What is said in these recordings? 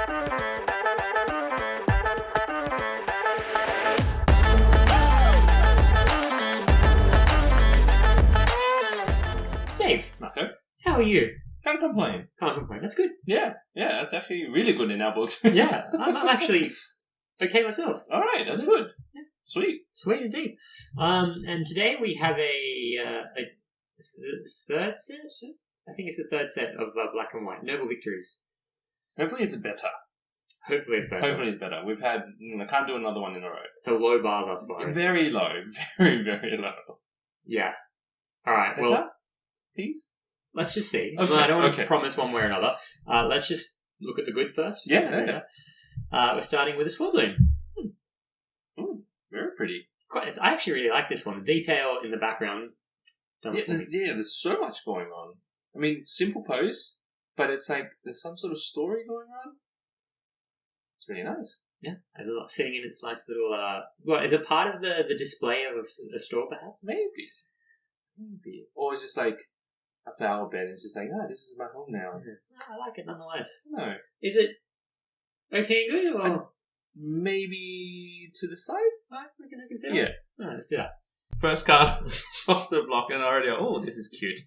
Dave, Marco? how are you? Can't complain. Can't complain. That's good. Yeah, that's actually really good in our books. Yeah, I'm actually okay myself. Alright, that's good. Yeah. Sweet. Sweet indeed. And today we have a third set? I think it's the third set of black and white. Noble Victories. Hopefully it's better. Hopefully it's better. Hopefully it's better. We've had... I can't do another one in a row. It's a low bar thus far. Very low. Very, very low. Yeah. Alright, Better? well... Please? Let's just see. Okay, Well, I don't want to okay. promise one way or another. Let's just look at the good first. Yeah. We're starting with a swirloon. Very pretty. I actually really like this one. The detail in the background. Yeah, there's so much going on. I mean, simple pose, but it's like there's some sort of story going on. It's really nice. Yeah, and sitting in its nice little. What is it? Part of the display of a store, perhaps? Maybe. Or it's just like a flower bed. It's just like, this is my home now. I like it nonetheless. No. Is it okay and good, or Maybe to the side? we can consider? Yeah. Alright, let's do that. First card off the block, and already, this is cute.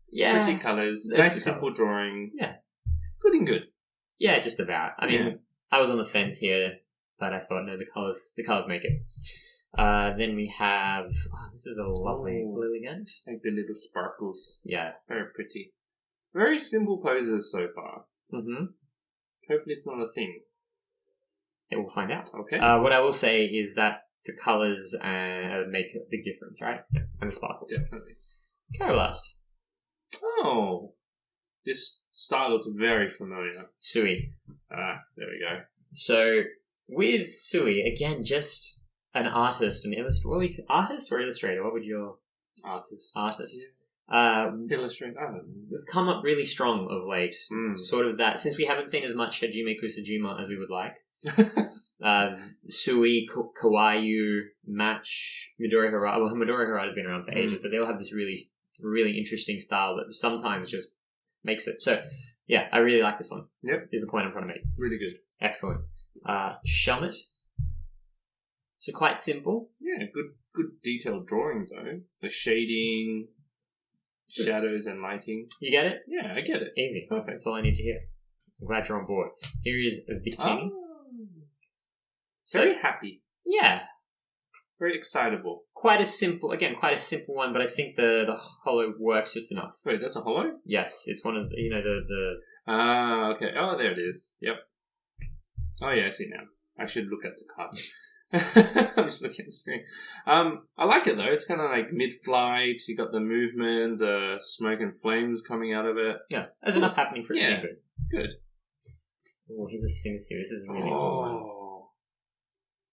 Yeah, Pretty colours. That's Nice, the simple colours. drawing. Yeah. Good and good. Yeah, just about. I mean, Yeah. I was on the fence here, but I thought, no, the colours make it. Then we have... this is a lovely blue again. Like the little sparkles. Yeah. Very pretty. Very simple poses so far. Mm-hmm. Hopefully it's not a thing. Yeah, we'll find out. Okay. What I will say is that the colours make a big difference, right? And the sparkles. Definitely. Carolast. Oh. This style looks very familiar. Sui. There we go. So, with Sui, again, just an artist, an illustrator. Artist or illustrator? What would your... Artist. Illustrator. I don't know. We've come up really strong of late. Mm. Sort of that, since we haven't seen as much Hajime Kusajima as we would like. Sui, Kawaii, Match, Midori Harada. Well, Midori Harada has been around for ages, but they all have this really, really interesting style that sometimes just makes it. So, yeah, I really like this one. Yep. Is the point I'm trying to make. Really good. Excellent. Shelmet. So quite simple. Yeah, good detailed drawing though. The shading, shadows and lighting. You get it? Yeah, I get it. Easy. Perfect. That's all I need to hear. I'm glad you're on board. Here is Victini. Very happy. Yeah. Very excitable. Quite a simple one, but I think the holo works just enough. Wait, that's a hollow? Yes, it's one of the, the Okay. Oh, there it is. Yep. Oh, yeah, I see now. I should look at the card. I'm just looking at the screen. I like it, though. It's kind of like mid-flight. You got the movement, the smoke and flames coming out of it. Yeah, there's enough happening for it to be good. Good. Oh, here's a Sims here. This is a really cool one.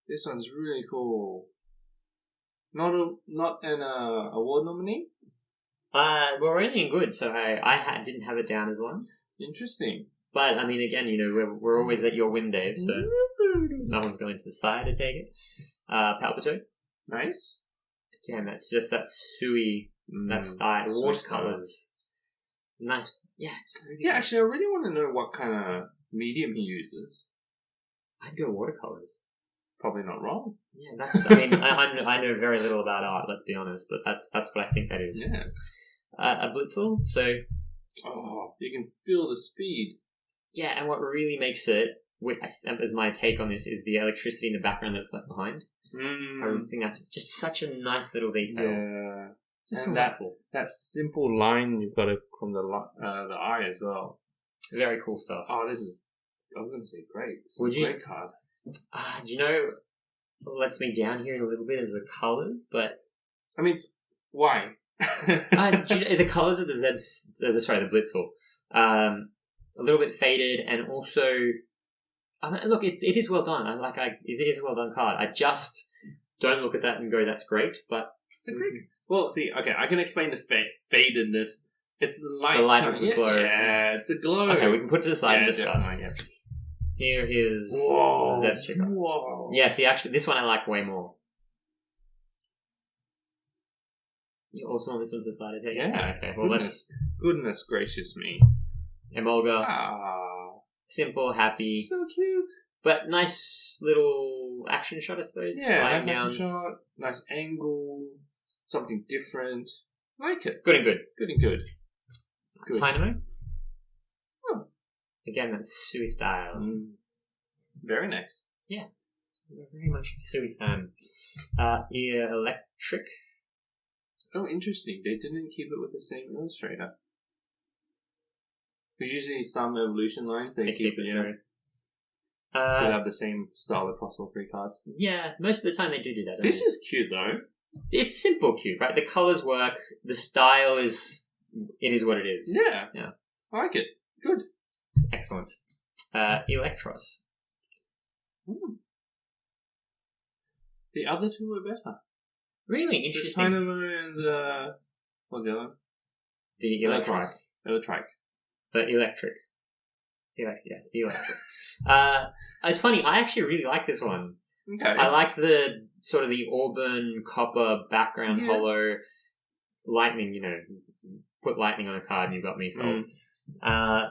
This one's really cool. Not an award nominee? We're only in good, so I didn't have it down as one. Interesting. But, I mean, again, we're always at your whim, Dave, so no one's going to the side to take it. Palpitoad. Nice. Damn, that's just that Sui, that style, watercolours. Nice. Yeah. Yeah, actually, I really want to know what kind of medium he uses. I'd go watercolours. Probably not wrong. Yeah, that's. I mean, I know very little about art. Let's be honest, but that's what I think that is. Yeah. A Blitzel. So. Oh, you can feel the speed. Yeah, and what really makes it, as my take on this, is the electricity in the background that's left behind. I think that's just such a nice little detail. Yeah. Just and delightful. That simple line you've got from the eye as well. Very cool stuff. Oh, I was going to say great. It's Would a you? Great card. Do you know what lets me down here a little bit is the colours, but... I mean, why? Do you know, the colours of the the Blitzel, a little bit faded, and also, I mean, look, it is well done. It is a well done card. I just don't look at that and go, "That's great," but it's a great. Well, see, okay, I can explain the fadedness. It's the light. The light of the glow. Yeah, it's the glow. Okay, we can put it to the side and discuss. Yeah. Here is Zeb's Chica. Whoa. Yeah, see, actually, this one I like way more. You also want this one to the side, I take it? Yeah. Okay, well, Goodness gracious me. Emolga. Simple, happy, So cute. but nice little action shot, I suppose. Yeah, Flying nice action shot, nice angle, something different. Like it. Good and good. Good and good. Good. Dynamo. Oh. Again, that's Sui style. Very nice. Yeah. Very much a Sui fan. Electric. Oh, interesting. They didn't keep it with the same illustrator. Because usually some evolution lines, they keep it, through. So they have the same style across all 3 cards. Yeah, most of the time they do that. This is cute, though. It's simple cute, right? The colours work. The style is... It is what it is. Yeah. Yeah. I like it. Good. Excellent. Electros. The other 2 were better. Really interesting. The Dynamo and the... What's the other one? The Electros. Electric. But electric. Electric. It's funny. I actually really like this one. Okay. I like the sort of the auburn copper background, hollow lightning. You know, put lightning on a card and you've got me sold. I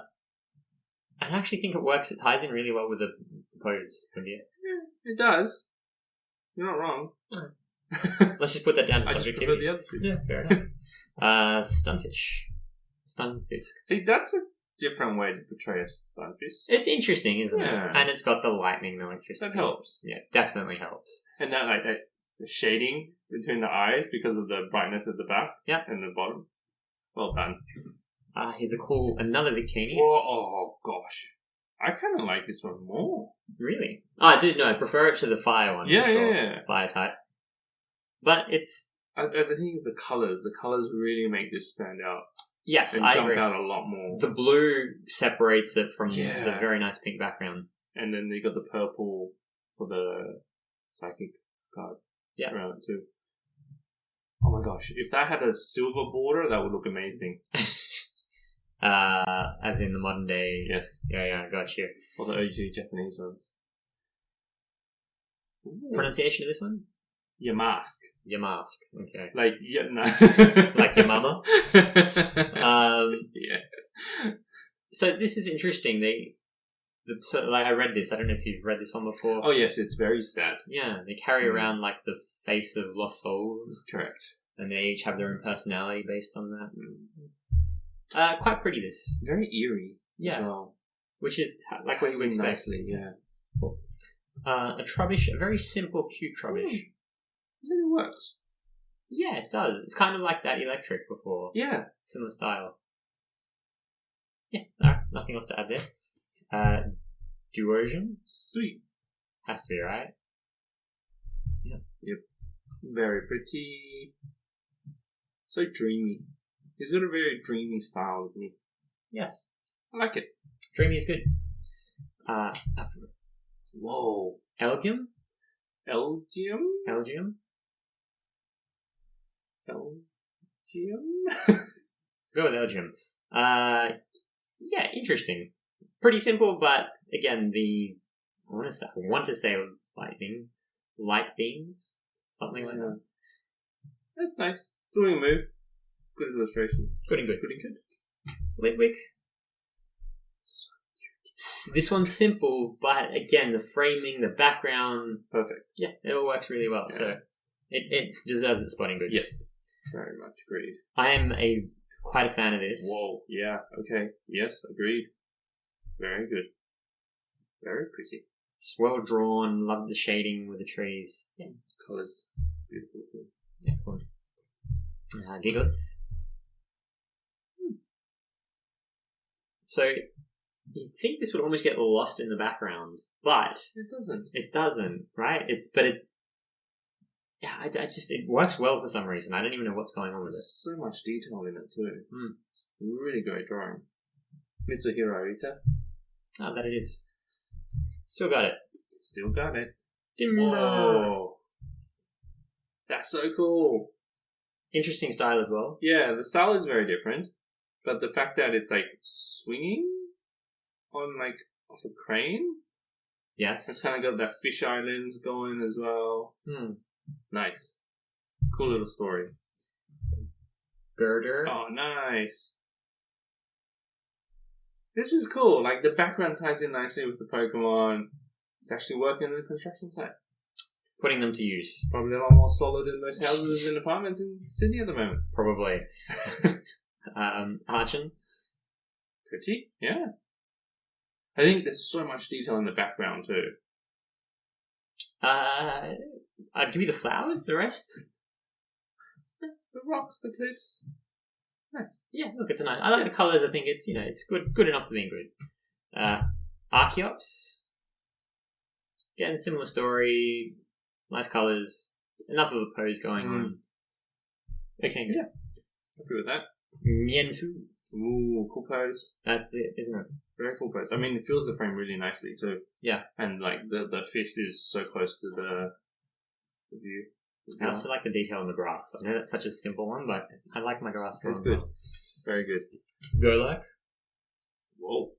actually think it works. It ties in really well with the pose. Yeah, it does. You're not wrong. Let's just put that down to I just subjectivity. prefer the other 2. Yeah, fair enough. Stunfisk. See, that's a different way to portray a stunfisk. It's interesting, isn't it? Yeah. And it's got the lightning electricity. That helps. Yeah, definitely helps. And that, like, the shading between the eyes because of the brightness at the back and the bottom. Well done. Here's another Victories. Oh, gosh. I kind of like this one more. Really? Oh, I do. No, I prefer it to the fire one. Yeah, for sure. yeah. Fire type. But it's... The thing is the colours. The colours really make this stand out. Yes, and I jump agree. out a lot more. The blue separates it from the very nice pink background. And then you got the purple for the psychic card around it too. Oh my gosh. If that had a silver border, that would look amazing. As in the modern day. Yes. Yeah, got you. Or the OG Japanese ones. Ooh. Pronunciation of this one? Yamask. Yamask. Okay. Like, like your mama? Yeah. So this is interesting. I read this. I don't know if you've read this one before. Oh yes, it's very sad. Yeah, they carry around like the face of lost souls. Correct. And they each have their own personality based on that. Quite pretty, this. Very eerie. Yeah. Well. Which is like what you would expect. Nicely, yeah. Cool. A trubbish, a very simple, cute trubbish. Then it works. Yeah, it does. It's kind of like that electric before. Yeah. Similar style. Yeah, alright. Nothing else to add there. Duosion? Sweet. Has to be, right? Yeah. Yep. Very pretty. So dreamy. He's got a very dreamy style, doesn't he? Yes. I like it. Dreamy is good. Whoa. Elgium? Elgium? Elgium? Elgium? Go with Elgium. Yeah, interesting. Pretty simple, but again, I want to say lightning, light beams, something like that. That's nice. It's doing a move. Good illustration. Good and good. Good and good. Litwick. So cute. This one's simple, but again, the framing, the background, perfect. Yeah, it all works really well. Yeah. So it deserves its spotting good. Yes, very much agreed. I am quite a fan of this. Whoa, yeah, okay, yes, agreed. Very good. Very pretty. Just well drawn. Love the shading with the trees. Yeah, colours beautiful too. Excellent. Giglith. So you'd think this would almost get lost in the background, but it doesn't. It doesn't, right? It works well for some reason. I don't even know what's going on with There's so much detail in it too. Mm. Really great drawing. Mitsuhiro Ita. Oh, that it is. Still got it. Still got it. Whoa. That's so cool. Interesting style as well. Yeah, the style is very different, but the fact that it's like swinging on like off a crane. Yes. It's kind of got that fish islands going as well. Nice. Cool little story. Girder. Oh, nice. This is cool. Like, the background ties in nicely with the Pokemon. It's actually working on the construction site. Putting them to use. Probably a lot more solid than most houses and apartments in Sydney at the moment. Probably. Archon. Pretty, yeah. I think there's so much detail in the background too. I'd give you the flowers, the rest. The rocks, the cliffs. Nice. Yeah, look, it's a nice. I like the colours. I think it's it's good enough to be good. Archeops. Again, similar story. Nice colours. Enough of a pose going on. Okay, good. Yeah, happy with that. Mienfu. Ooh, cool pose. That's it, isn't it? Very cool pose. I mean, it fills the frame really nicely too. Yeah. And like the fist is so close to the view. I also like the detail in the grass. I know that's such a simple one, but I like my grass. That's good. Very good. Golurk. Whoa.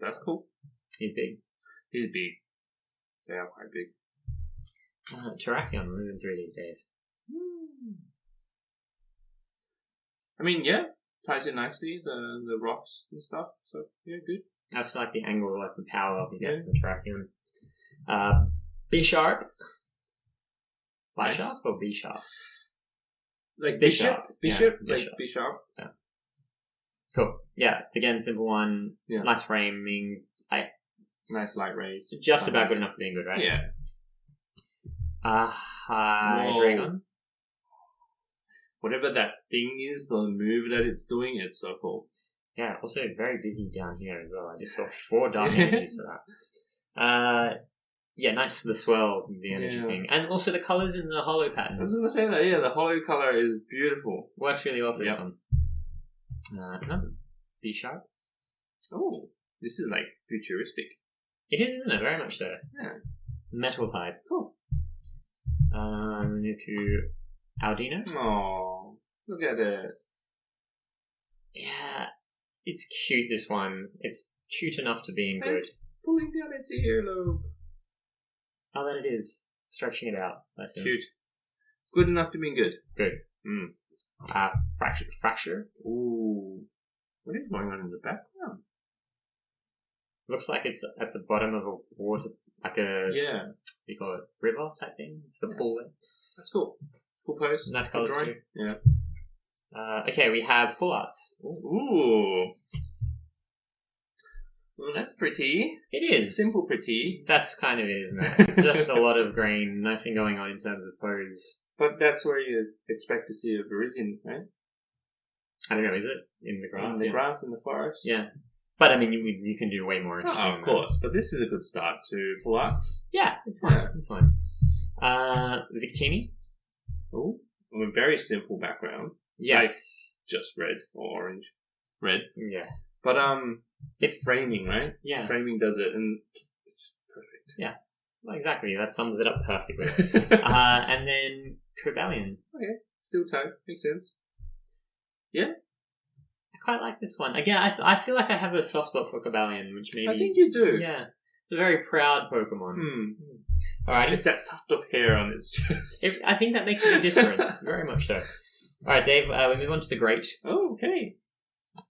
That's cool. He's big. He's big. They are quite big. Terrakion, moving through these days. I mean, yeah, ties in nicely, the rocks and stuff. So, yeah, good. I also like the angle, like the power up you get from the Terrakion. Bisharp. Nice. Bisharp or B-sharp? Like Bishop. Bishop? Yeah, Like Bishop? Yeah. Cool. Yeah, again, simple one. Yeah. Nice framing. Nice light rays. Just about good enough to be good, right? Yeah. Dragon. Whatever that thing is, the move that it's doing, it's so cool. Yeah, also very busy down here as well. I just saw 4 dark energies for that. Yeah, nice the swell, the energy thing. And also the colours in the hollow pattern. I was going to say that, yeah, the hollow colour is beautiful. Works really well for this one. Another B-sharp. Oh, this is like futuristic. It is, isn't it? Very much so. Yeah. Metal type. Cool. Move to Aldino. Oh, look at it. Yeah, it's cute, this one. It's cute enough to be in good. It's pulling down its earlobe. Oh, that it is. Stretching it out. That's Cute. Good enough to be good. Good. Fracture. Ooh. What is going on in the background? Looks like it's at the bottom of a water, like a, yeah. What do you call it? River type thing? It's the pool there. That's cool. Cool pose. Nice colours too. Yeah. Okay, we have full arts. Ooh. Well, that's pretty. It is. Simple pretty. That's kind of it, isn't it? Just a lot of green, nothing going on in terms of pose. But that's where you expect to see a Virizion, right? I don't know, is it? In the grass? In the grass, in the forest? Yeah. But I mean, you can do way more interesting. Of course. But this is a good start to full arts. Yeah, it's fine. Yeah. It's fine. Victini. Oh, a very simple background. Yes. Like just red or orange. Red. Yeah. But it's framing, right? Yeah. Framing does it, and it's perfect. Yeah. Well, exactly. That sums it up perfectly. And then Cobalion. Okay. Steel toe. Makes sense. Yeah. I quite like this one. Again, I feel like I have a soft spot for Cobalion, which maybe... I think you do. Yeah. It's a very proud Pokemon. Alright. It's that tuft of hair on its chest. I think that makes a big difference. Very much so. Alright, Dave, we move on to the Great. Oh, okay.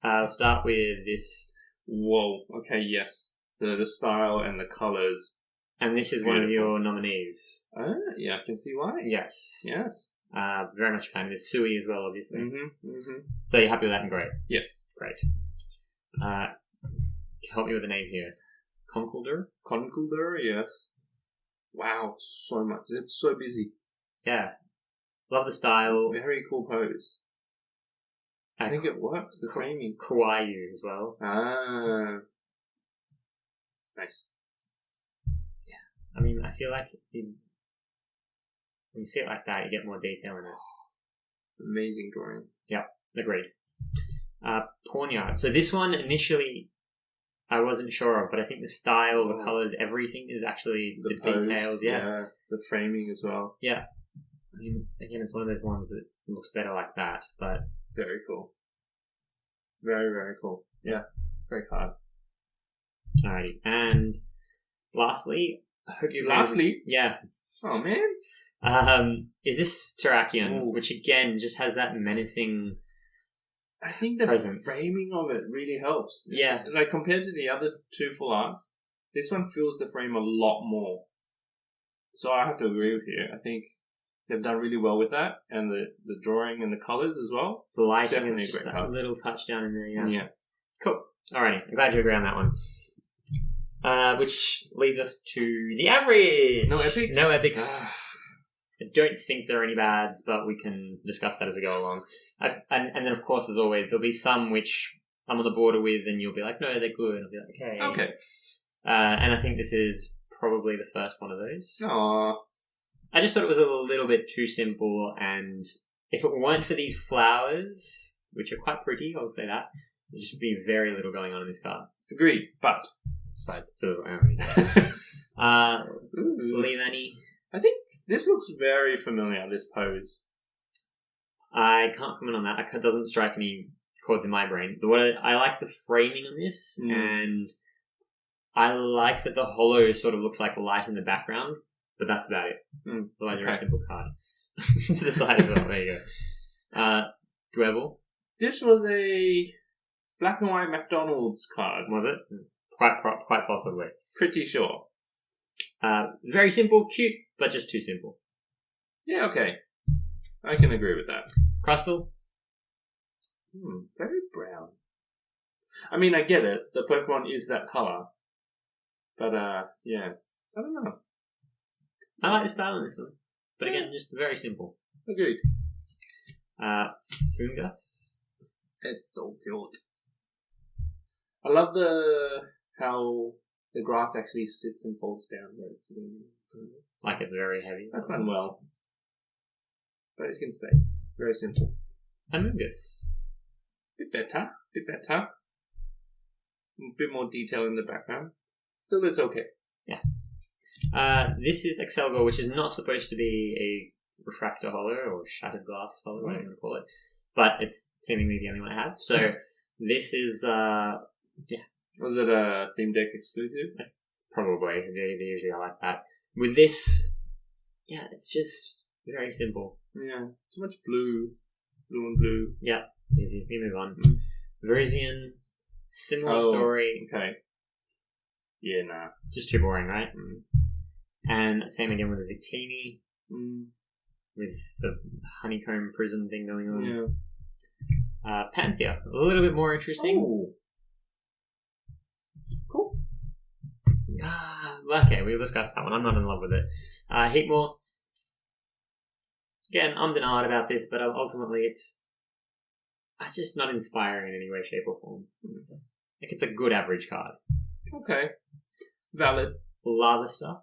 I'll start with this. Whoa. Okay, yes. So the style and the colours. And this is one of your nominees. Yeah, I can see why. Yes. Yes. Very much a fan of this. Sui as well, obviously. Mm-hmm. So you're happy with that and great? Yes. Great. Help me with the name here. Conkeldurr? Conkeldurr, yes. Wow, so much. It's so busy. Yeah. Love the style. Very cool pose. I think it works, the framing. Kawaii as well. Ah. Nice. Yeah. I mean, I feel like when you see it like that, you get more detail in it. Amazing drawing. Yep, agreed. Pawnyard. So this one, initially, I wasn't sure of, but I think the style, the colours, everything is actually the details. Yeah. The framing as well. Yeah. I mean, again, it's one of those ones that looks better like that, but... Very cool. Very, very cool. Yeah. Great card. Alrighty. And lastly, I hope you... Yeah. Oh, man. Is this Terrakion, which again just has that menacing I think the presence. framing of it really helps. Yeah. Like, compared to the other two full arts, this one fills the frame a lot more. So I have to agree with you. I think they've done really well with that, and the drawing and the colours as well. The lighting Definitely is a just great that card. little touchdown in there. Yeah. Cool. Alrighty. I'm glad you agree on that one. Which leads us to the average. No epics? No epics. I don't think there are any bads, but we can discuss that as we go along. And then, of course, as always, there'll be some which I'm on the border with, and you'll be like, no, they're good. And I'll be like, okay. Okay. And I think this is probably the first one of those. Aww. I just thought it was a little bit too simple, and if it weren't for these flowers, which are quite pretty, I'll say that, there'd just be very little going on in this card. Agreed, but... Leave any? I think this looks very familiar, this pose. I can't comment on that. It doesn't strike any chords in my brain. I like the framing on this, and I like that the hollow sort of looks like light in the background, but that's about it. Otherwise, you're a simple card. To the side as well. There you go. Dwebble. This was a black and white McDonald's card. Was it? Quite possibly. Pretty sure. Very simple, cute, but just too simple. Yeah, okay. I can agree with that. Crustal? Very brown. I mean, I get it. The Pokemon is that colour. But, yeah. I don't know. I like the style in this one. But again, just very simple. Agreed. Fungus? It's so cute. I love how the grass actually sits and falls down where it's sitting. Like it's very heavy. That's done well. But it can stay. Very simple. Amoonguss. Bit better. A bit more detail in the background. Still, it's okay. Yeah. This is Excelgor, which is not supposed to be a refractor hollow or shattered glass hollow, whatever you want to call it. But it's seemingly the only one I have. So this is, Was it a Theme Deck exclusive? Probably. They usually are like that. With this, it's just very simple. Yeah. Too much blue. Blue and blue. Yeah. Easy. We move on. Virizion. Similar story. Okay. Yeah, nah. Just too boring, right? And same again with the Victini. With the honeycomb prism thing going on. Yeah. Pansia. A little bit more interesting. Oh. Cool. Okay, we'll discuss that one. I'm not in love with it. Heatmore. Again, I'm denied about this, but ultimately it's just not inspiring in any way, shape, or form. Like, it's a good average card. Okay. Valid. Lava Star.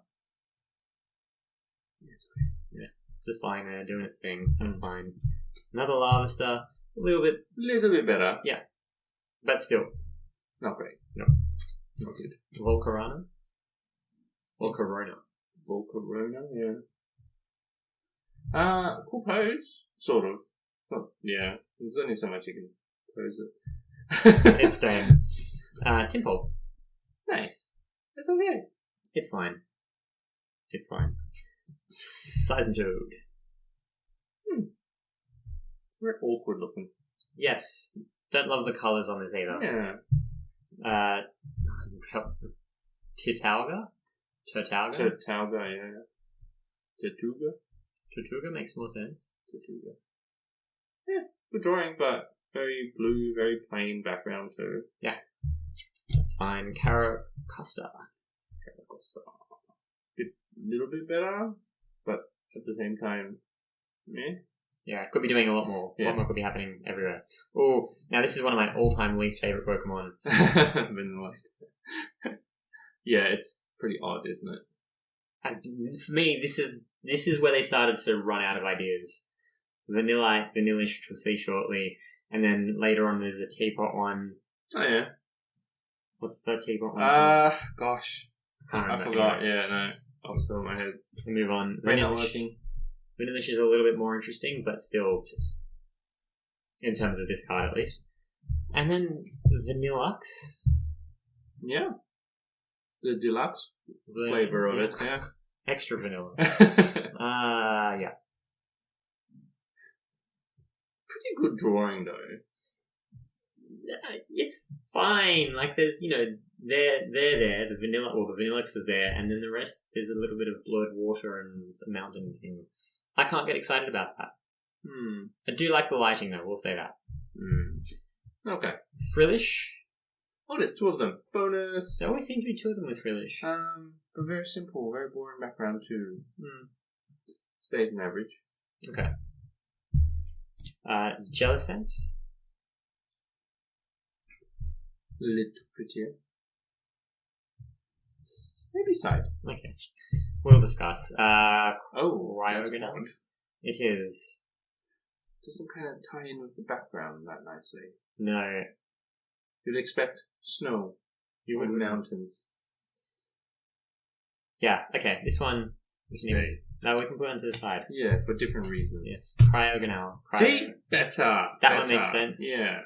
Yeah. Just lying there, doing its thing. That's fine. Another Lava Star. A little bit better. Yeah. But still. Not great. No. Not good. Volcarona? Volcarona, yeah. Cool pose. Sort of. Oh, yeah. There's only so much you can pose it. It's staying. Timpole. Nice. It's okay. It's fine. Seismitoad. Very awkward looking. Yes. Don't love the colours on this either. Yeah. Turtauga, yeah. Tortuga makes more sense. Tortuga. Yeah, good drawing, but very blue, very plain background too. Yeah. That's fine. Caracosta. Little bit better, but at the same time, meh. Yeah, could be doing a lot more. A lot more could be happening everywhere. Oh, now this is one of my all-time least favorite Pokemon. Yeah, it's pretty odd, isn't it? And for me, this is where they started to run out of ideas. Vanillish, which we'll see shortly, and then later on there's the teapot one. Oh yeah. What's the teapot one? Gosh, I forgot. Yeah, no, off the top of my head. We move on. Vanillish is a little bit more interesting, but still just in terms of this card at least. And then Vanillux. Yeah. The deluxe flavor of it, yeah. Extra vanilla. Yeah. Pretty good drawing though. it's fine. Like there's, they're there. The vanilla or the Vanillix is there, and then the rest there's a little bit of blurred water and the mountain thing. I can't get excited about that. I do like the lighting though. We'll say that. Okay. Frillish. Oh, there's 2 of them. Bonus. There always seem to be 2 of them with Frillish. But very simple, very boring background too. Stays an average. Okay. Jellicent. Little prettier. Maybe side. Okay. We'll discuss. Oh, that's Cryogonal. odd. It is. Doesn't kind of tie in with the background that nicely. No. You'd expect snow. You and would mountains. Yeah, okay. This one. Stay. No, we can put it onto the side. Yeah, for different reasons. Yes. Cryogonal. See? Better. That one makes sense. Yeah.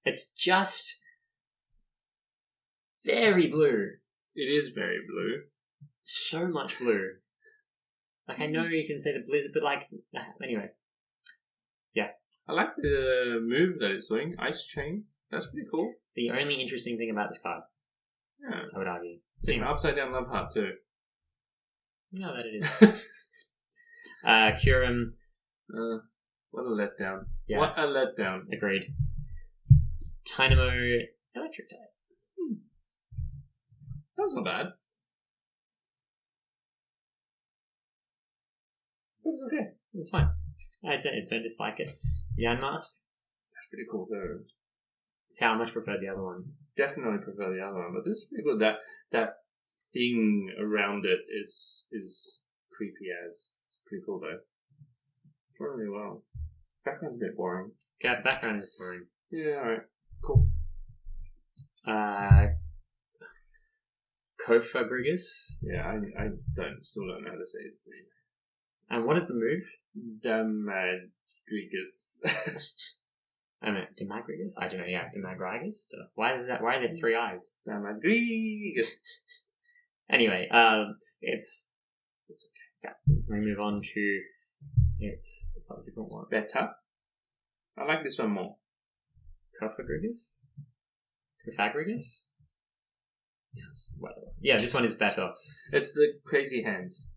It's just very blue. It is very blue. So much blue. Like, I know you can say the blizzard, but like, anyway. I like the move that it's doing. Ice Chain. That's pretty cool. It's the only interesting thing about this card, Yeah. I would argue. See, an upside down love heart too. No, that it is. Curum. What a letdown. Yeah. What a letdown. Agreed. Dynamo Electric type. That was not bad. It was okay. It's fine. I don't dislike it. Yan Mask. That's pretty cool though. See how much prefer the other one. Definitely prefer the other one, but this is pretty good. That thing around it is creepy as. It's pretty cool though. It's done really well. Background's a bit boring. Yeah, the background is boring. Yeah, alright. Cool. Kofagrigus. Yeah, I still don't know how to say its name. And what is the move? Damadrigus. I mean, Demagrigus? I don't know, yeah, Demagrigus? Why is that? Why are there 3 eyes? Damadrigus. Anyway, it's okay. Yeah. We move on to its subsequent one. Better. I like this one more. Kofagrigus? Kofagrigus? Yes, whatever. Yeah, this one is better. It's the crazy hands.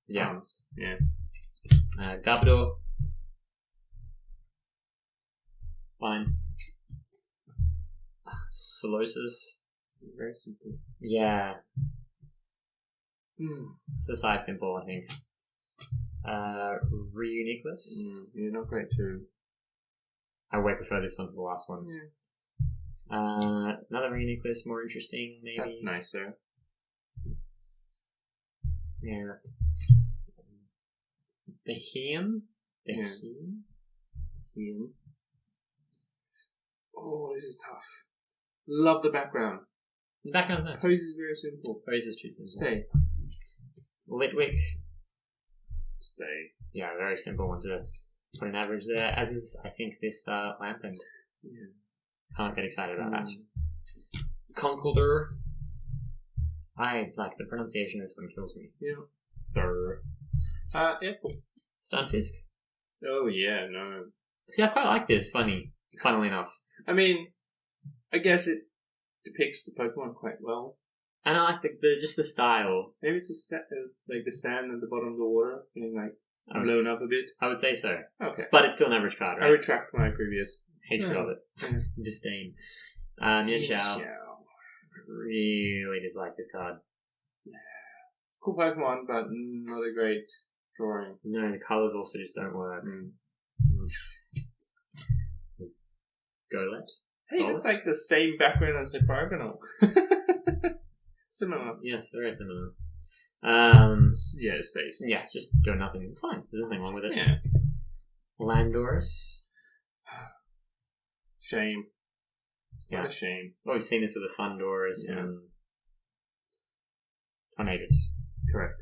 Yeah. Arms. Yeah. Gabador. Fine. Solosis. Very simple. Yeah. It's a side simple, I think. Reuniqueless. You're not great too. I way prefer this one to the last one. Yeah. Another Reuniqueless, more interesting, maybe. That's nicer. Yeah. Behem? Yeah. Behem? Oh, this is tough. Love the background. The background's nice. Pose is very simple. Pose is too simple. Stay. Litwick. Stay. Yeah, very simple one to put an average there, as is, I think, this Lampent. Yeah. Can't get excited about that. Conkeldurr. I like the pronunciation of this one kills me. Yeah. Durr. Apple. Stunfisk. Oh, yeah, no. See, I quite like this, funnily enough. I mean, I guess it depicts the Pokemon quite well. And I like just the style. Maybe it's like the sand at the bottom of the water getting like blown up a bit. I would say so. Okay. But it's still an average card, I right? retract my previous Hatred of it. Disdain. Mienshao. Really dislike this card. Cool Pokemon, but not a great drawing. No, the colours also just don't work. Golett. Hey, it's like the same background as the Cryogonal. Similar. Yes, very similar. Yeah, it stays. Yeah, just doing nothing. It's fine. There's nothing wrong with it. Yeah. Landorus. Shame. Yeah. What a shame. Well, we've seen this with the Thundorus Yeah. and Tornadus. Correct.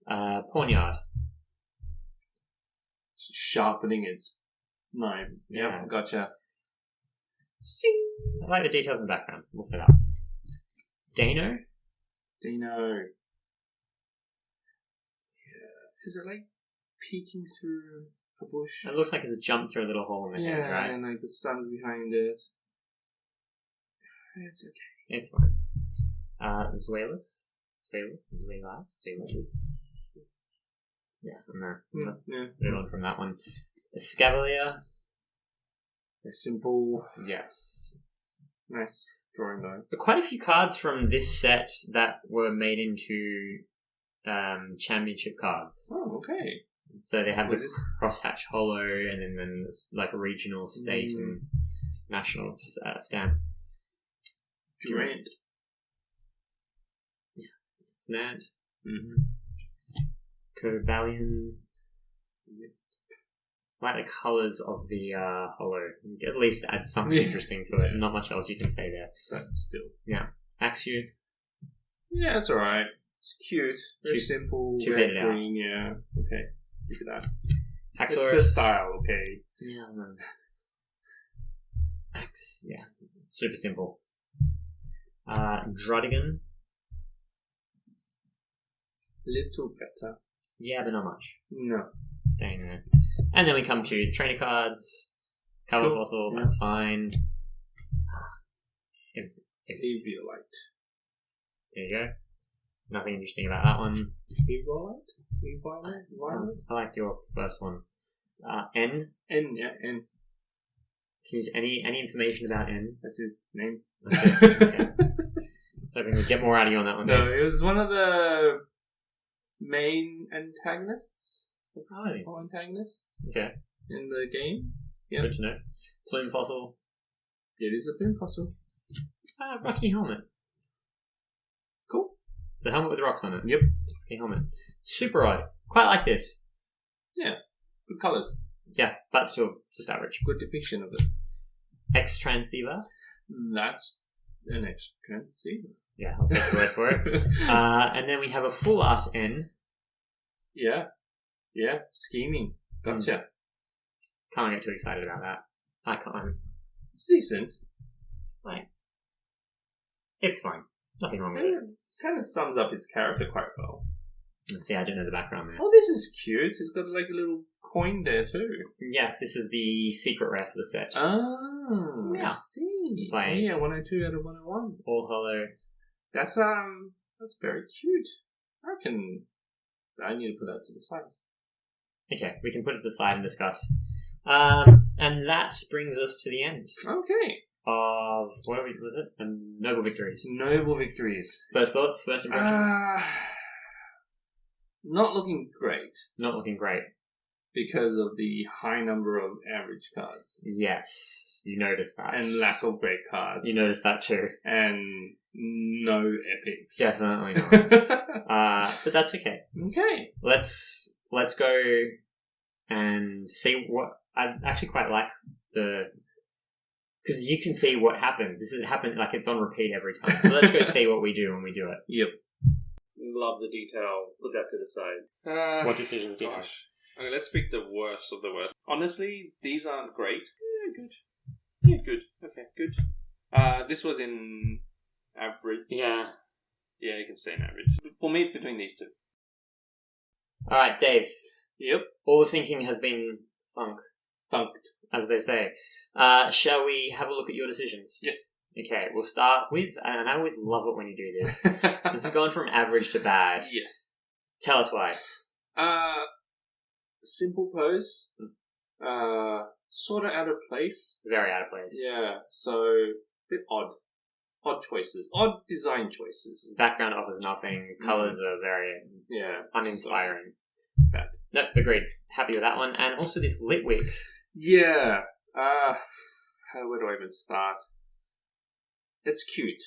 Pawniard. Sharpening its knives. Yeah. Yep, gotcha. I like the details in the background. We'll set up. Dino. Dino. Yeah. Is it like peeking through a bush? It looks like it's jumped through a little hole in the hedge, right? And like the sun's behind it. It's okay. It's fine. Zuelas. Yeah, no. Yeah. Move on from that one. Escavalier. They're simple. Yes. Nice drawing though. But quite a few cards from this set that were made into championship cards. Oh, okay. So they have What the is this? crosshatch hollow, and then there's like a regional, state, and national stamp. Durant. Snad. Mm-hmm. Cobalion. I like the colours of the hollow. At least add something interesting to it. Not much else you can say there. But still. Axew. Yeah, it's alright. It's cute. Very Too- simple. too Red, faded out. green, yeah. Okay. Look at that. Axorus. It's the style, okay. Yeah. Yeah. Super simple. Drodigan. Little better. Yeah, but not much. No. Staying there. And then we come to trainer cards. Color Cool. fossil, Yeah. that's fine. If Eviolite. there you go. Nothing interesting about that one. Eviolite? I like your first one. N. N, yeah, N. Can you any information about N? That's his name. Okay. Hoping we get more out of you on that one. No, Dave. it was one of the main antagonists. Oh, Or antagonists okay. in the game. Yeah. Good to know. Plume fossil. It is a pin fossil. Rocky helmet. Cool. It's a helmet with rocks on it. Yep. Rocky helmet. Super odd. Quite like this. Good colours. Yeah, but still just average. Good depiction of it. X transceiver. That's an extra. See? Yeah, I'll take your word for it. And then we have a full art N. Yeah. Yeah. Scheming. Gotcha. Can't get too excited about that. I can't. It's decent. It's fine. Nothing wrong with it. Kind of sums up his character quite well. Let's see, I don't know the background there. Oh, this is cute. He's got like a little coin there too. Yes, this is the secret rare for the set. Oh, Yeah. I see. That's why Oh, it's- yeah, 102 out of 101. All hollow. That's very cute. I need to put that to the side. Okay, we can put it to the side and discuss. And that brings us to the end Okay. of, was it? Noble Victories. Noble Victories. First thoughts, first impressions? Not looking great Not looking great. because of the high number of average cards Yes, you noticed that. and lack of great cards. You noticed that too. And no epics. Definitely not. But that's okay. Okay. Let's go and see what I actually quite like because you can see what happens. This is happened like it's on repeat every time. So let's go see what we do when we do it. Yep. Love the detail. Put that to the side. What decisions do you have? Gosh. Okay, let's pick the worst of the worst. Honestly, these aren't great. Yeah, good. Yeah, good. Okay, good. This was in average. Yeah. Yeah, you can say an average. For me, it's between these two. All right, Dave. Yep. All the thinking has been funked, as they say. Shall we have a look at your decisions? Yes. Okay, we'll start with, and I always love it when you do this. This has gone from average to bad. Yes. Tell us why. Simple pose. Sort of out of place. Very out of place. Yeah, so bit odd. Odd choices. Odd design choices. Background offers nothing. Colors are very Yeah. uninspiring. Bad. Nope, agreed. Happy with that one. And also this Litwick. Yeah. Where do I even start? It's cute,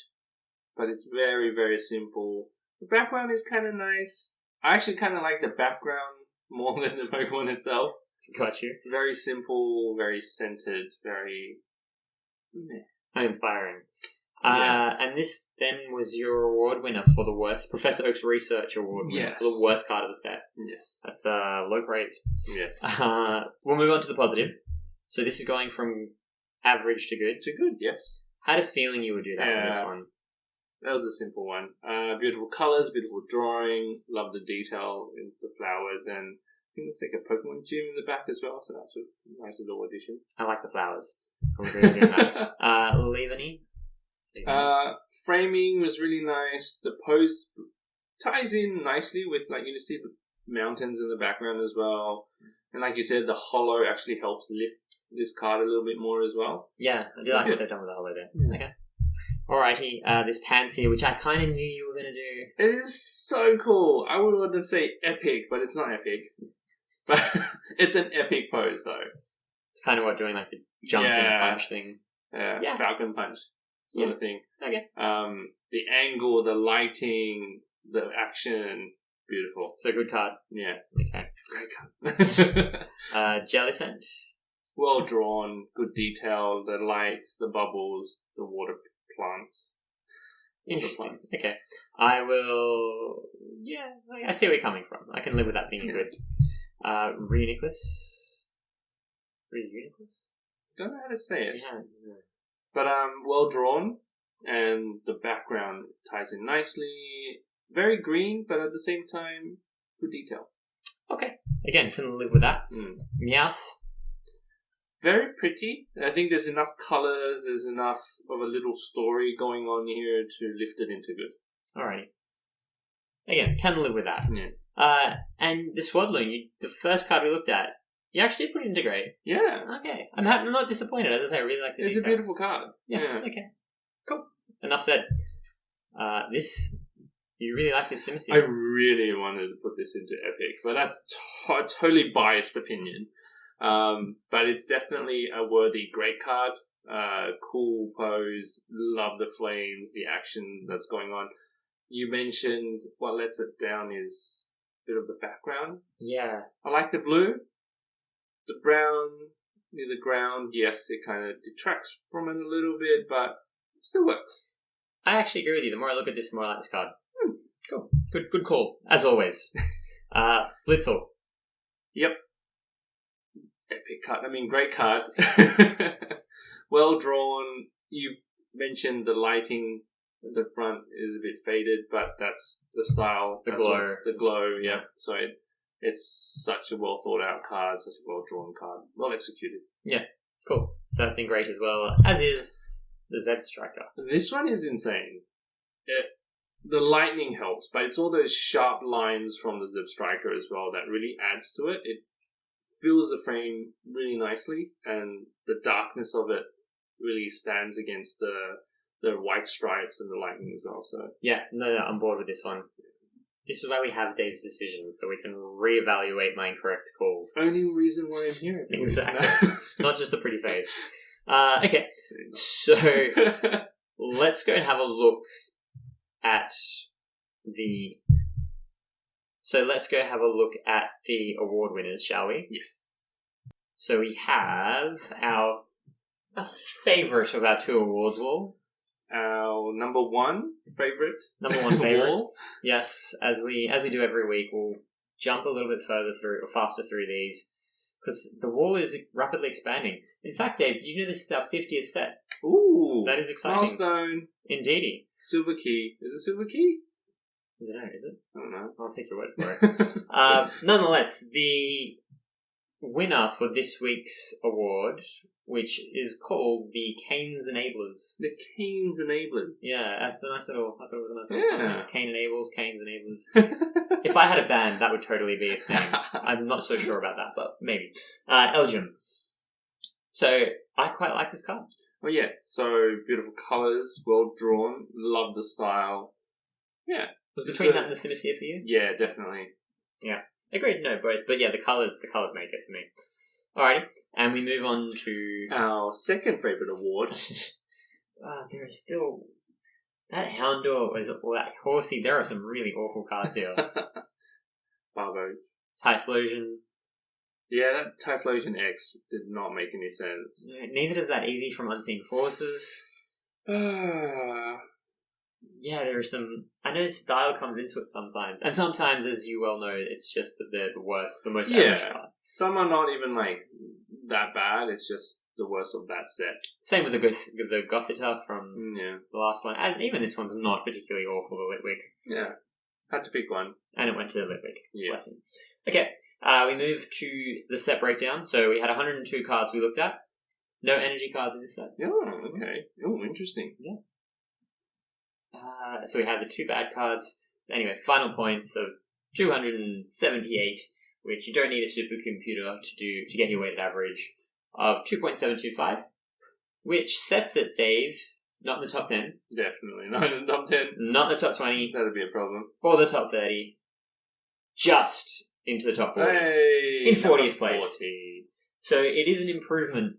but it's very, very simple. The background is kind of nice. I actually kind of like the background more than the Pokemon itself. Got you. Very simple, very centered, very meh. Uninspiring. Yeah. And this then was your award winner for the worst. Professor Oak's Research Award winner Yes. for the worst card of the set. Yes. That's low praise. Yes. We'll move on to the positive. So this is going from average to good. To good, yes. Had a feeling you would do that with this Yeah. one. That was a simple one. Beautiful colours, beautiful drawing. Love the detail in the flowers, and I think it's like a Pokemon gym in the back as well. So that's a nice little addition. I like the flowers. I'll agree with you on that. Leaveney. Framing was really nice. The pose ties in nicely with, like, you see the mountains in the background as well. And like you said, the hollow actually helps lift this card a little bit more as well. Yeah, I do like what they've done with the hollow there. Yeah. Okay. Alrighty, this Panseer, which I kind of knew you were going to do. It is so cool. I would want to say epic, but it's not epic. But it's an epic pose, though. It's kind of what doing, like, the jump and punch thing. Yeah, Falcon punch sort of thing. Okay. The angle, the lighting, the action, beautiful. So good card. Yeah. Okay. Great card. Jellicent. Well drawn, good detail, the lights, the bubbles, the water plants. Interesting. Okay. I will... Yeah, I see where you're coming from. I can live with that being good. Reuniclus. Reuniclus? Don't know how to say it. Yeah. But well drawn, and the background ties in nicely. Very green, but at the same time, good detail. Okay. Again, can live with that. Meowth. Very pretty. I think there's enough colours, there's enough of a little story going on here to lift it into good. Alrighty. Again, can live with that. Yeah. And the Swadloon, the first card we looked at, you actually put it into grey. Yeah. Okay. I'm not disappointed. As I say, I really like it. It's a beautiful card. Yeah. Okay. Cool. Enough said. This... You really like this Simisear. I really wanted to put this into Epic, but that's a totally biased opinion. But it's definitely a worthy great card. Cool pose. Love the flames, the action that's going on. You mentioned what lets it down is a bit of the background. Yeah. I like the blue. The brown near the ground, yes, it kind of detracts from it a little bit, but it still works. I actually agree with you. The more I look at this, the more I like this card. Cool. Good call. As always. Blitzel. Yep. Epic card. I mean, great card. Well drawn. You mentioned the lighting at the front is a bit faded, but that's the style. The glow. The glow, yeah. So it's such a well thought out card, such a well drawn card. Well executed. Yeah. Cool. So that's in great as well. As is the Zeb Striker. This one is insane. The lightning helps, but it's all those sharp lines from the Zeb Striker as well that really adds to it. It fills the frame really nicely, and the darkness of it really stands against the white stripes and the lightning as well. So yeah, no, I'm bored with this one. This is why we have Dave's decisions, so we can reevaluate my incorrect calls. Only reason why I'm here. Exactly. Not just a pretty face. Okay, so let's go and have a look at the award winners, shall we? Yes. So we have our favourite of our two awards wall. Our number one favourite. Wall. Yes, as we do every week, we'll jump a little bit faster through these, because the wall is rapidly expanding. In fact, Dave, did you know this is our 50th set? Ooh, that is exciting. Milestone. Indeedy. Silver key. Is it silver key? I don't know, is it? I don't know. I'll take your word for it. Nonetheless, the winner for this week's award, which is called the Kane's Enablers. The Kane's Enablers. Yeah, that's a nice little... I thought it was a nice little... Yeah. Kane Enables, Kane's Enablers. If I had a band, that would totally be its name. I'm not so sure about that, but maybe. Elgin. So, I quite like this card. Well, yeah. So, beautiful colours, well drawn, love the style. Yeah. Between that and the Simisear for you? Yeah, definitely. Yeah. Agreed, no, both. But yeah, the colours make it for me. Alrighty. And we move on to... our second favourite award. There is still... That Houndour or that Horsey, there are some really awful cards here. Barbo. Typhlosion. Yeah, that Typhlosion X did not make any sense. Neither does that Eevee from Unseen Forces. Yeah, there are some... I know style comes into it sometimes. And sometimes, as you well know, it's just that they're the worst, the most average card. Some are not even, that bad. It's just the worst of that set. Same with the Gothita from the last one. And even this one's not particularly awful, the Litwick. Yeah. Had to pick one. And it went to the Litwick. Yeah. Bless him. Okay, we move to the set breakdown. So we had 102 cards we looked at. No energy cards in this set. Oh, okay. Oh, interesting. Yeah. So we have the 2 bad cards. Anyway, final points of 278, which you don't need a supercomputer to get your weighted average of 2.725, which sets it, Dave, not in the top 10. Definitely not in the top 10. Not in the top 20. That'd be a problem. Or the top 30. Just into the top 40. Hey, in 40th place. 40. So it is an improvement.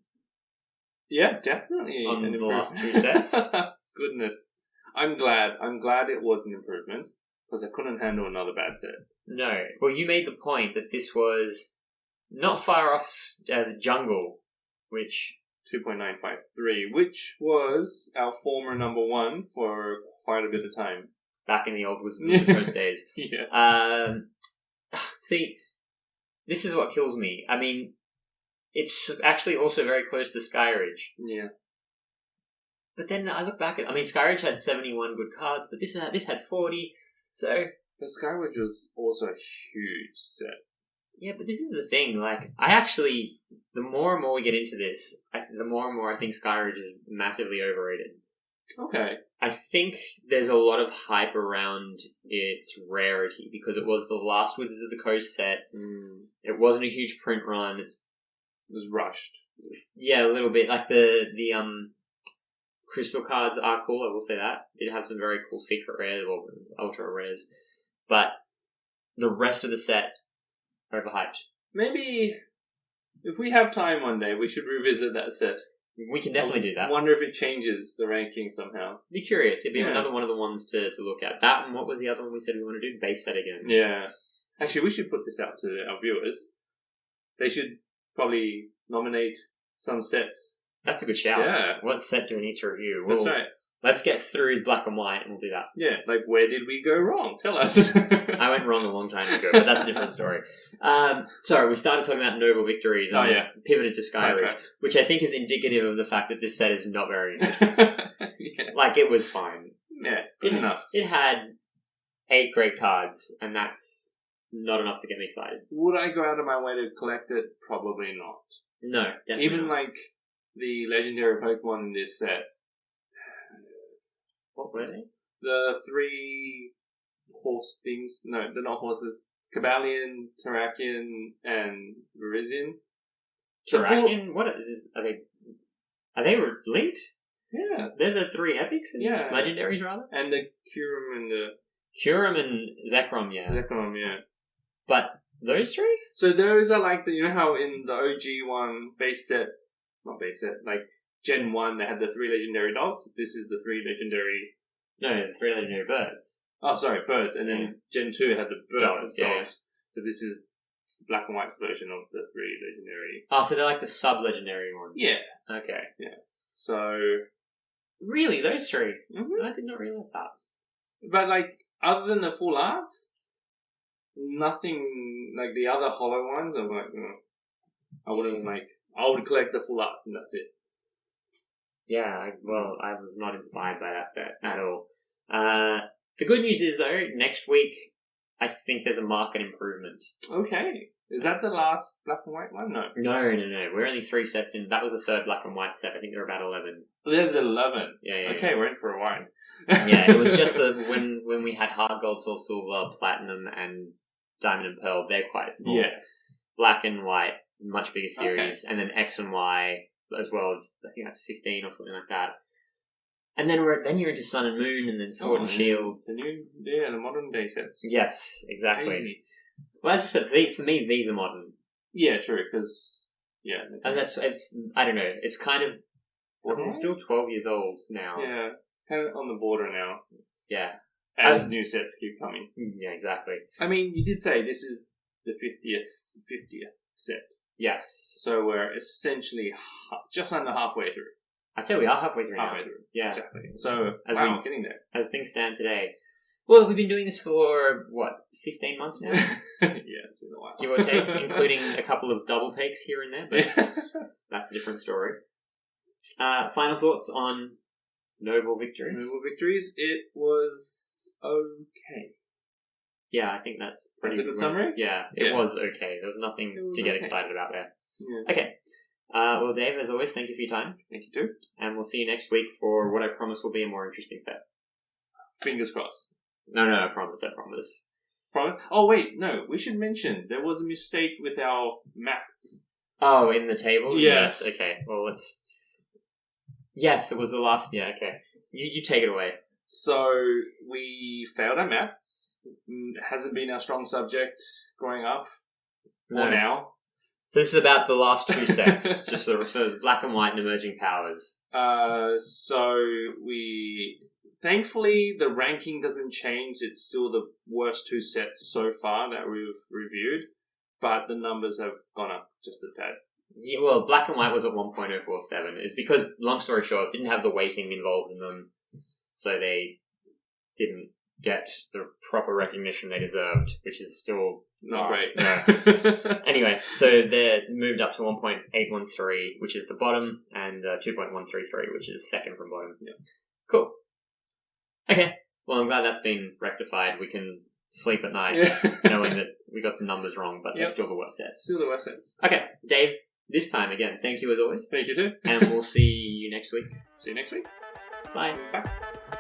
Yeah, definitely. On the last 2 sets. Goodness. I'm glad. I'm glad it was an improvement, because I couldn't handle another bad set. No. Well, you made the point that this was not far off the Jungle, which... 2.953, which was our former number 1 for quite a bit of time. Back in the old Wizards of the Coast days. Yeah. See, this is what kills me. I mean, it's actually also very close to Skyridge. Yeah. But then I look back at... I mean, Skyridge had 71 good cards, but this had 40, so... But Skyridge was also a huge set. Yeah, but this is the thing. Like, I actually... The more and more we get into this, the more and more I think Skyridge is massively overrated. Okay. I think there's a lot of hype around its rarity because it was the last Wizards of the Coast set. It wasn't a huge print run. It was rushed. Yeah, a little bit. Like the crystal cards are cool, I will say that. Did have some very cool secret rares or ultra rares. But the rest of the set, overhyped. Maybe if we have time one day, we should revisit that set. We can definitely do that. Wonder if it changes the ranking somehow. Be curious. It'd be another one of the ones to look at. That and what was the other one we said we want to do? Base set again. Yeah. Actually, we should put this out to our viewers. They should probably nominate some sets. That's a good shout. Yeah. What set do we need to review? That's right. Let's get through black and white and we'll do that. Yeah, like where did we go wrong? Tell us. I went wrong a long time ago, but that's a different story. Sorry, we started talking about Noble Victories and pivoted to Skyridge, which I think is indicative of the fact that this set is not very good. Like, it was fine. Yeah, good enough. It had 8 great cards, and that's not enough to get me excited. Would I go out of my way to collect it? Probably not. No, definitely Even not. like the legendary Pokemon in this set. What were they? The 3 horse things. No, they're not horses. Kabalion, Terrakion, and Virizion. Terrakion? What is this? Are they linked? Yeah. They're the 3 epics? Legendaries, rather? And the Kyurem and the... Kyurem and Zekrom, yeah. Zekrom, yeah. But those 3? So those are like you know how in the OG one, like Gen 1, they had the 3 legendary dogs? This is the 3 legendary... No, the 3 legendary birds. Oh, sorry, birds. And then Gen 2 had the dogs. Yeah. So this is Black and White's version of the 3 legendary... Oh, so they're like the sub-legendary ones? Yeah. Okay. Yeah. So... Really? Those 3? Mm-hmm. I did not realise that. But, like, other than the full arts, nothing... Like, the other hollow ones, I'm like, I wouldn't, like... I would collect the full arts and that's it. Yeah, I was not inspired by that set at all. The good news is, though, next week, I think there's a market improvement. Okay. Is that the last black and white one? No. No. We're only 3 sets in. That was the 3rd black and white set. I think there are about 11. There's 11. Yeah. Okay, we're in for a while. Yeah, it was just when we had hard gold, soul silver, platinum, and diamond and pearl. They're quite small. Yeah. Black and white, much bigger series, and then X and Y as well. I think that's 15 or something like that. And then you're into Sun and Moon, and then Sword and Shield. The modern day sets. Yes, exactly. Crazy. Well, as I said, for me, these are modern. Yeah, true. Because and that's I don't know. It's kind of it's still 12 years old now. Yeah, kind of on the border now. Yeah, as new sets keep coming. Yeah, exactly. I mean, you did say this is the 50th set. Yes. So we're essentially just under halfway through. I'd say we are halfway through now. Halfway through. Yeah. Exactly. So, getting there. As things stand today. Well, we've been doing this for, 15 months now? Yeah, it's been a while. Give or take, including a couple of double takes here and there, but that's a different story. Final thoughts on Noble Victories? Noble Victories, it was okay. Yeah, I think that's pretty a good summary? Yeah, it was okay. There was nothing to get excited about there. Yeah. Okay. Well, Dave, as always, thank you for your time. Thank you too. And we'll see you next week for what I promise will be a more interesting set. Fingers crossed. No, I promise. Promise? Oh, wait, no. We should mention there was a mistake with our maths. Oh, in the table? Yes. Okay. Well, let's... Yes, it was the last... Yeah, okay. You take it away. So, we failed our maths. Hasn't been our strong subject growing up. No. Or now. So this is about the last two sets. Just for black and white and emerging powers. So, Thankfully, the ranking doesn't change. It's still the worst two sets so far that we've reviewed. But the numbers have gone up just a tad. Yeah, well, black and white was at 1.047. It's because, long story short, didn't have the weighting involved in them. So they didn't get the proper recognition they deserved, which is still not great. No. Anyway, so they're moved up to 1.813, which is the bottom, and 2.133, which is second from bottom. Yeah. Cool. Okay. Well, I'm glad that's been rectified. We can sleep at night knowing that we got the numbers wrong, but they're still the worst sets. Still the worst sets. Okay. Dave, this time again, thank you as always. Thank you too. And we'll see you next week. See you next week. Bye. Bye.